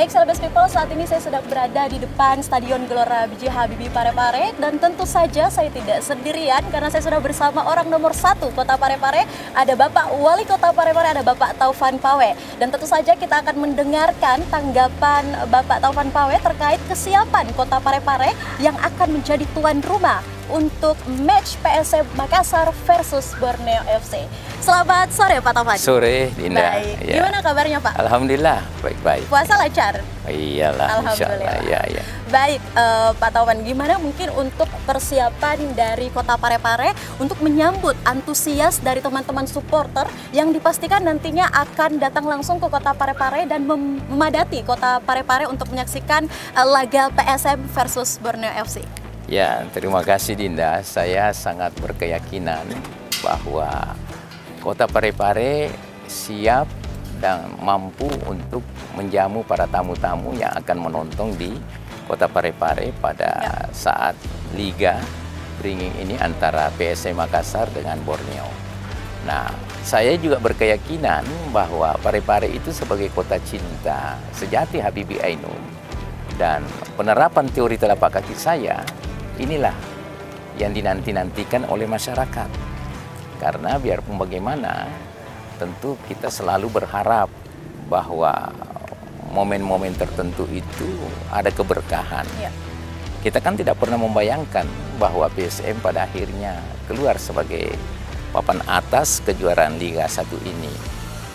Baik, Celebes People, saat ini saya sedang berada di depan Stadion Gelora B.J. Habibie Parepare, dan tentu saja saya tidak sendirian karena saya sudah bersama orang nomor 1 Kota Parepare. Ada Bapak Wali Kota Parepare, ada Bapak Taufan Pawe, dan tentu saja kita akan mendengarkan tanggapan Bapak Taufan Pawe terkait kesiapan Kota Parepare yang akan menjadi tuan rumah untuk match PSM Makassar versus Borneo FC. Selamat sore Pak Taufan. Sore, Dinda. Baik. Ya. Gimana kabarnya Pak? Alhamdulillah, baik-baik. Puasa lancar? Iyalah, Alhamdulillah. Iya. Baik, Pak Taufan, gimana mungkin untuk persiapan dari Kota Parepare untuk menyambut antusias dari teman-teman supporter yang dipastikan nantinya akan datang langsung ke Kota Parepare dan memadati Kota Parepare untuk menyaksikan laga PSM versus Borneo FC? Ya, terima kasih Dinda. Saya sangat berkeyakinan bahwa Kota Parepare siap dan mampu untuk menjamu para tamu-tamu yang akan menonton di Kota Parepare pada saat Liga Beringin ini antara PSM Makassar dengan Borneo. Nah, saya juga berkeyakinan bahwa Parepare itu sebagai kota cinta sejati Habibie Ainun, dan penerapan teori telapak kaki saya inilah yang dinanti-nantikan oleh masyarakat. Karena biarpun bagaimana, tentu kita selalu berharap bahwa momen-momen tertentu itu ada keberkahan. Ya. Kita kan tidak pernah membayangkan bahwa PSM pada akhirnya keluar sebagai papan atas kejuaraan Liga 1 ini.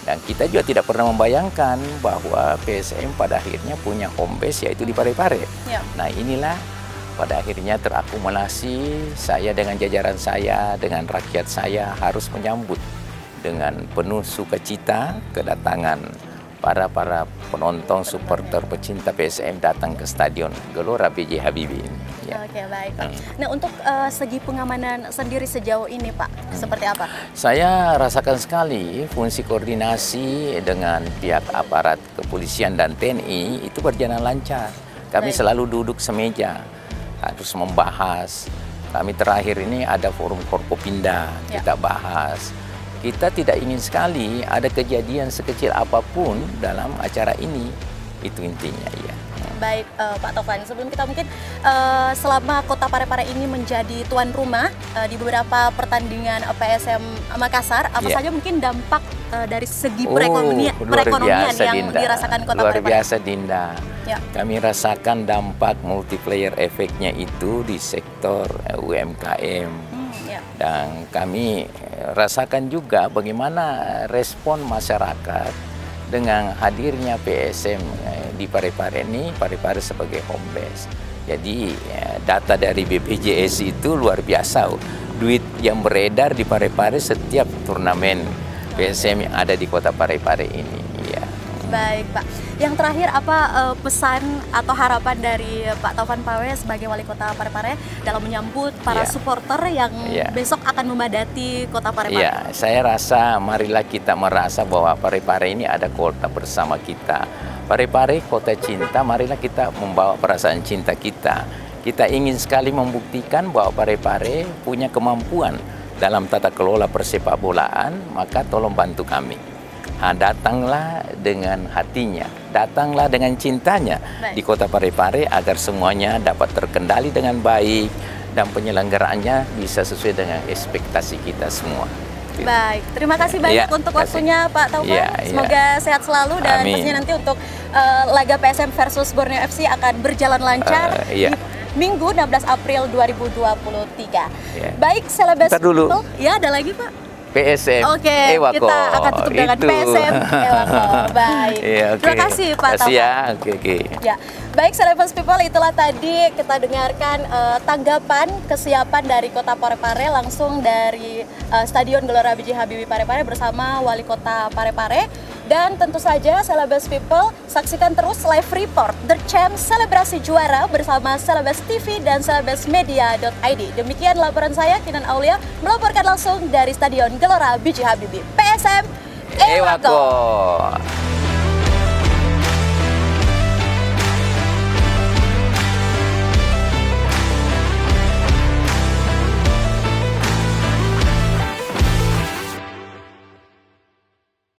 Dan kita juga tidak pernah membayangkan bahwa PSM pada akhirnya punya home base yaitu di Parepare. Ya. Nah, inilah pada akhirnya terakumulasi saya dengan jajaran saya, dengan rakyat saya harus menyambut dengan penuh sukacita kedatangan para penonton supporter pecinta PSM datang ke Stadion Gelora B.J. Habibie. Ya. Oke, baik Pak. Nah, untuk segi pengamanan sendiri sejauh ini Pak, seperti apa? Saya rasakan sekali fungsi koordinasi dengan pihak aparat kepolisian dan TNI itu berjalan lancar. Kami selalu duduk semeja, harus membahas. Kami terakhir ini ada forum Forkopimda, kita bahas. Kita tidak ingin sekali ada kejadian sekecil apapun dalam acara ini. Itu intinya, ya. Baik, Pak Taufan, sebelum kita mungkin selama Kota Parepare ini menjadi tuan rumah di beberapa pertandingan PSM Makassar, apa saja mungkin dampak dari segi perekonomian yang Dinda. Dirasakan Kota Luar Parepare? Biasa, Dinda. Ya. Kami rasakan dampak multiplier efeknya itu di sektor UMKM. Dan kami rasakan juga bagaimana respon masyarakat dengan hadirnya PSM di Parepare ini, Parepare sebagai home base. Jadi data dari BPJS itu luar biasa. Duit yang beredar di Parepare setiap turnamen PSM yang ada di Kota Parepare ini. Ya. Baik Pak, yang terakhir apa pesan atau harapan dari Pak Taufan Pawe sebagai Wali Kota Parepare dalam menyambut para supporter yang besok akan memadati Kota Parepare? Ya, saya rasa marilah kita merasa bahwa Parepare ini ada kota bersama kita. Parepare kota cinta, marilah kita membawa perasaan cinta kita. Kita ingin sekali membuktikan bahwa Parepare punya kemampuan dalam tata kelola persepak bolaan, maka tolong bantu kami. Datanglah dengan hatinya, datanglah dengan cintanya di Kota Parepare agar semuanya dapat terkendali dengan baik dan penyelenggaraannya bisa sesuai dengan ekspektasi kita semua. Baik, terima kasih banyak untuk waktunya Pak Taufan. Semoga sehat selalu dan pastinya nanti untuk laga PSM versus Borneo FC akan berjalan lancar di Minggu 16 April 2023. Baik, Celebes People. Ya, ada lagi Pak? PSM Ewako. Kita akan tutup dengan PSM Ewako. Baik. Terima kasih Pak Taufan. Ya. Baik, Celebes People, itulah tadi kita dengarkan tanggapan kesiapan dari Kota Parepare langsung dari Stadion Gelora B.J. Habibie Parepare bersama Wali Kota Parepare. Dan tentu saja Celebes People, saksikan terus live report The Champ Selebrasi Juara bersama Celebes TV dan celebesmedia.id. Demikian laporan saya, Kinan Aulia, melaporkan langsung dari Stadion Gelora B.J. Habibie. PSM Ewako.